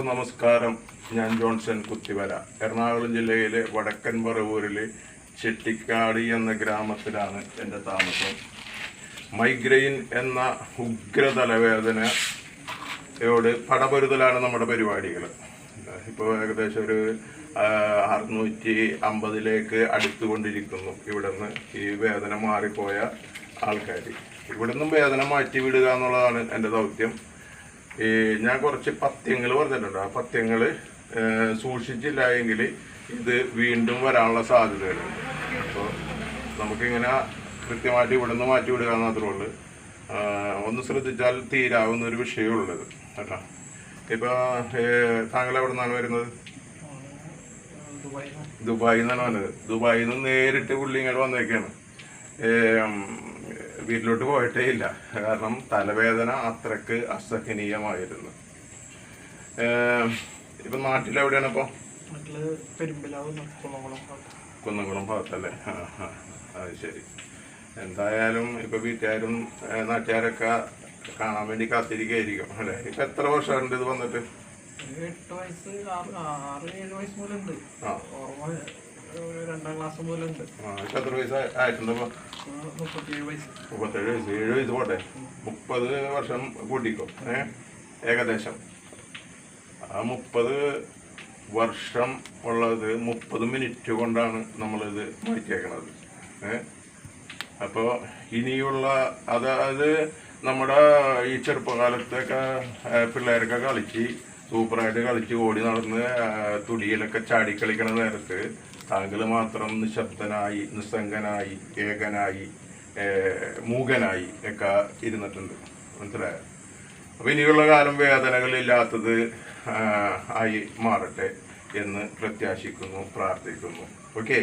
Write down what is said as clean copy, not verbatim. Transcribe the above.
നമസ്കാരം. ഞാൻ ജോൺസൺ കുത്തിവര. എറണാകുളം ജില്ലയിലെ വടക്കൻ പറവൂരിലെ ചെട്ടിക്കാട് എന്ന ഗ്രാമത്തിലാണ് എൻ്റെ താമസം. മൈഗ്രെയിൻ എന്ന ഉഗ്ര തലവേദനയോട് പടപൊരുതലാണ് നമ്മുടെ പരിപാടികൾ. ഇപ്പോൾ ഏകദേശം ഒരു 650 അടുത്തുകൊണ്ടിരിക്കുന്നു ഇവിടുന്ന് ഈ വേദന മാറിപ്പോയ ആൾക്കാർ. ഇവിടുന്നും വേദന മാറ്റി വിടുക എന്നുള്ളതാണ് എൻ്റെ ദൗത്യം. ഞാൻ കുറച്ച് പഥ്യങ്ങൾ പറഞ്ഞിട്ടുണ്ട്. ആ പഥ്യങ്ങൾ സൂക്ഷിച്ചില്ല എങ്കിൽ ഇത് വീണ്ടും വരാനുള്ള സാധ്യതകളുണ്ട്. അപ്പോൾ നമുക്കിങ്ങനെ കൃത്യമായിട്ട് ഇവിടുന്ന് മാറ്റി വിടുക എന്ന് മാത്രമേ ഉള്ളൂ. ഒന്ന് ശ്രദ്ധിച്ചാൽ തീരാവുന്ന ഒരു വിഷയമുള്ളത് കേട്ടോ. ഇപ്പോൾ താങ്കൾ എവിടെ നിന്നാണ് വരുന്നത്? ദുബായിൽ നിന്നാണ് വന്നത്. ദുബായിൽ നിന്ന് നേരിട്ട് പുള്ളി ഇങ്ങോട്ട് വന്നേക്കാണ്. വീട്ടിലോട്ട് പോയിട്ടേ ഇല്ല. കാരണം തലവേദന അത്രക്ക് അസഹനീയമായിരുന്നു. ഇപ്പൊ നാട്ടിലെവിടെയാണ്? ഇപ്പൊ കുന്നംകുളം ഭാഗത്തല്ലേ? അത് ശരി. എന്തായാലും ഇപ്പൊ വീട്ടുകാരും നാട്ടുകാരൊക്കെ കാണാൻ വേണ്ടി കാത്തിരിക്കുകയായിരിക്കും അല്ലെ? ഇപ്പൊ എത്ര വർഷമുണ്ട് ഇത് വന്നിട്ട്? 8 വയസ്സ് 6-7 വയസ്സ് മുതലുണ്ട്. രണ്ടാം ക്ലാസ് മുതലുണ്ട്. എത്ര വയസ്സ് ആയിട്ടുണ്ടോ? 37 വയസ്സ്. 37 വയസ്സ്. 7 വയസ്സ് പോട്ടെ, 30 വർഷം കൂട്ടിക്കോ. ഏകദേശം ആ 30 വർഷം ഉള്ളത് 30 മിനിറ്റ് കൊണ്ടാണ് നമ്മളിത് മാറ്റിയേക്കണത്. അപ്പോൾ ഇനിയുള്ള അതായത് നമ്മുടെ ഈ ചെറുപ്പകാലത്തൊക്കെ പിള്ളേരൊക്കെ കളിച്ച് സൂപ്പറായിട്ട് കളിച്ച് ഓടി നടന്ന് തുടിയിലൊക്കെ ചാടിക്കളിക്കണ നേരത്ത് താങ്കൾ മാത്രം നിശബ്ദനായി, നിസ്സംഗനായി, ഏകനായി, മൂകനായി ഒക്കെ ഇരുന്നിട്ടുണ്ട്. മനസ്സിലായോ? അപ്പം ഇനിയുള്ള കാലം വേദനകളില്ലാത്തത് ആയി മാറട്ടെ എന്ന് പ്രത്യാശിക്കുന്നു, പ്രാർത്ഥിക്കുന്നു. ഓക്കെ.